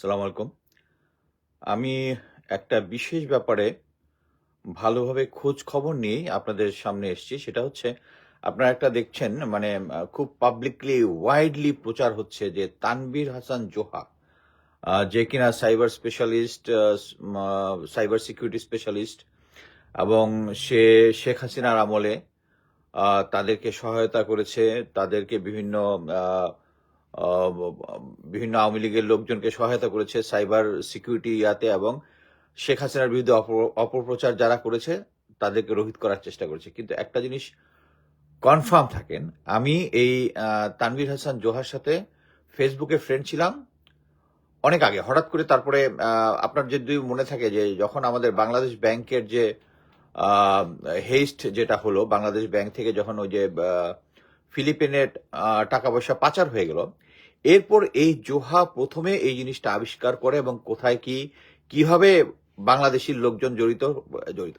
সালাম আলাইকুম। আমি একটা বিশেষ ব্যাপারে ভালোভাবে খোঁজ খবর নিয়েই আপনাদের সামনে এসেছি। সেটা হচ্ছে আপনারা একটা দেখছেন মানে খুব পাবলিকলি ওয়াইডলি প্রচার হচ্ছে যে তানভীর হাসান জোহা যে কিনা cyber specialist cyber security specialist এবং সে শেখ হাসিনার আমলে তাদেরকে সহায়তা করেছে, তাদেরকে আ আ বিভিন্ন আওয়ামী লীগের লোকজনকে সহায়তা করেছে সাইবার সিকিউরিটি ইয়াতে এবং শেখ হাসিনার বিরুদ্ধে অপপ্রচার যারা করেছে তাদেরকে রোহিত করার চেষ্টা করেছে। কিন্তু একটা জিনিস কনফার্ম থাকেন, আমি এই তানভীর হাসান জোহার সাথে ফেসবুকে ফ্রেন্ড ছিলাম অনেক আগে। হঠাৎ করে তারপরে আপনার যদি মনে থাকে যে যখন আমাদের বাংলাদেশ ব্যাংকের যে আ হেইস্ট যেটা হলো, বাংলাদেশ ব্যাংক থেকে যখন ওই যে ফিলিপিনের টাকা-পয়সা পাচার হয়ে গেল, এরপর এই জোহা ১ম এ এই জিনিসটা আবিষ্কার করে এবং কোথায় কিভাবে বাংলাদেশীর লোকজন জড়িত।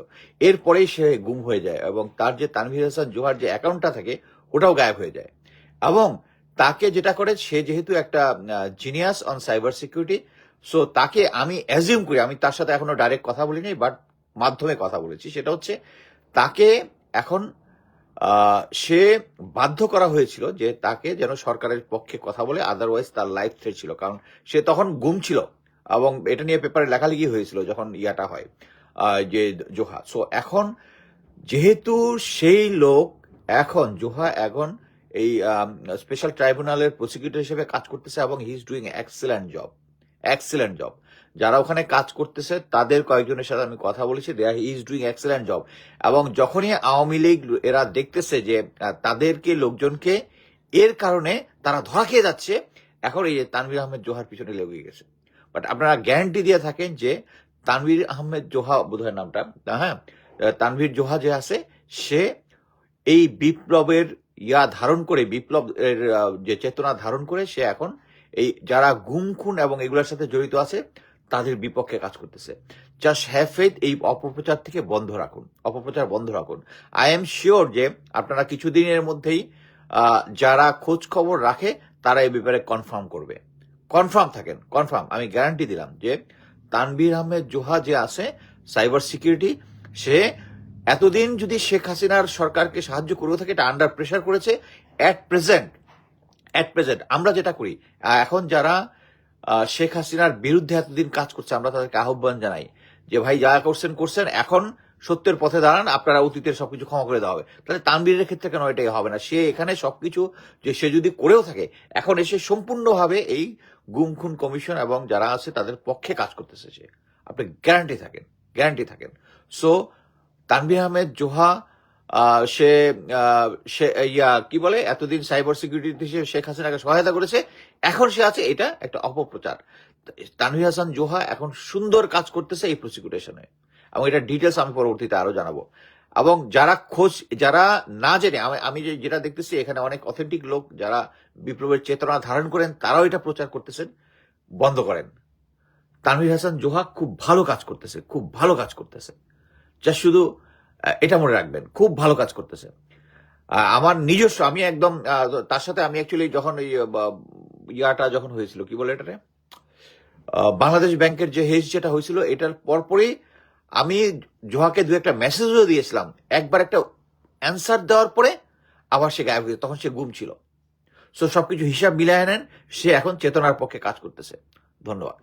এরপরেই সে গুম হয়ে যায় এবং তার যে তানভীর হাসান জোহার যে অ্যাকাউন্টটা থাকে ওটাও গায়েব হয়ে যায়। এবং তাকে যেটা করে সে যেহেতু একটা genius on cyber security, so তাকে আমি অ্যাজিউম করি, আমি তার সাথে এখনো ডাইরেক্ট কথা বলিনি বাট মাধ্যমে কথা বলেছি। সেটা হচ্ছে তাকে এখন সে বাধ্য করা হয়েছিল যে তাকে যেন সরকারের পক্ষে কথা বলে, আদারওয়াইজ তার লাইফ থ্রেট ছিল। কারণ সে তখন গুম ছিল এবং এটা নিয়ে পেপারে লেখালেখি হয়েছিল যখন ইয়াটা হয় যে জোহা। সো এখন যেহেতু সেই লোক এখন জোহা এখন এই স্পেশাল ট্রাইব্যুনালের প্রসিকিউটর হিসেবে কাজ করতেছে এবং he is doing excellent job. যারা ওখানে কাজ করতেছে তাদের কয়েকজনের সাথে আমি কথা বলেছি, he is doing excellent job. এবং যখনই আওয়ামী লীগ এরা দেখতেছে যে তাদেরকে লোকজনকে এর কারণে তারা ধরা খেয়ে যাচ্ছে, এখন এই যে তানভীর আহমেদ জোহার পিছনে লেগে গেছে। বাট আপনারা গ্যারান্টি দিয়ে থাকেন যে তানভীর আহমেদ জোহা বোধহয় নামটা, হ্যাঁ, তানভীর জোহা যে আছে সে এই বিপ্লবের ধারণ করে, বিপ্লবের যে চেতনা ধারণ করে সে এখন এই যারা গুম খুন এবং এগুলোর সাথে জড়িত আছে তাদের বিপক্ষে কাজ করতেছে। জাস্ট হ্যাভ ফেথ, এই অপপ্রচার থেকে অপপ্রচার বন্ধ রাখুন। আই এম শিওর যে আপনারা কিছুদিনের মধ্যেই যারা খোঁজ খবর রাখে তারা এই ব্যাপারে কনফার্ম করবে। কনফার্ম, আমি গ্যারান্টি দিলাম যে তানভীর আহমেদ জোহা যে আছে সাইবার সিকিউরিটি, সে এতদিন যদি শেখ হাসিনার সরকারকে সাহায্য করেও থাকে এটা আন্ডার প্রেশার করেছে। অ্যাট প্রেজেন্ট আমরা যেটা করি, এখন যারা শেখ হাসিনার বিরুদ্ধে এতদিন কাজ করছে আমরা তাদেরকে আহ্বান জানাই যে ভাই যা করছেন এখন সত্যের পথে দাঁড়ান, আপনারা অতীতের সবকিছু ক্ষমা করে দেওয়া হবে। তাহলে তানভীরের ক্ষেত্রে কেন এটাই হবে না? সে এখানে সবকিছু যে সে যদি করেও থাকে এখন এসে সম্পূর্ণভাবে এই গুম খুন কমিশন এবং যারা আছে তাদের পক্ষে কাজ করতেছে সে। আপনি গ্যারান্টি থাকেন। সো তানভীর আহমেদ জোহা সে সে কি বলে এতদিন সাইবার সিকিউরিটি হিসেবে শেখ হাসিনাকে সহায়তা করেছে, এখন সে আছে এটা একটা অপপ্রচার। তানভীর হাসান জোহা এখন সুন্দর কাজ করতেছে এই প্রসিকিউশনে এবং এটা ডিটেলস আমি পরবর্তীতে আরো জানাবো। এবং যারা না জেনে, আমি যেটা দেখতেছি এখানে অনেক অথেন্টিক লোক যারা বিপ্লবের চেতনা ধারণ করেন তারাও এটা প্রচার করতেছেন। বন্ধ করেন। তানভীর হাসান জোহা খুব ভালো কাজ করতেছে। যা শুধু এটা মনে রাখবেন, খুব ভালো কাজ করতেছে। আমার নিজস্ব, আমি একদম তার সাথে আমি অ্যাকচুয়ালি যখন ইয়াটা যখন হয়েছিল কি বলে এটারে বাংলাদেশ ব্যাংকের যে হেজ যেটা হয়েছিল এটার পরপরই আমি জোহাকে দু একটা মেসেজও দিয়েছিলাম। একবার একটা অ্যান্সার দেওয়ার পরে আবার সে গায়েব হয়েছে, তখন সে গুম ছিল। সো সবকিছু হিসাব মিলায় নেন, সে এখন চেতনার পক্ষে কাজ করতেছে। ধন্যবাদ।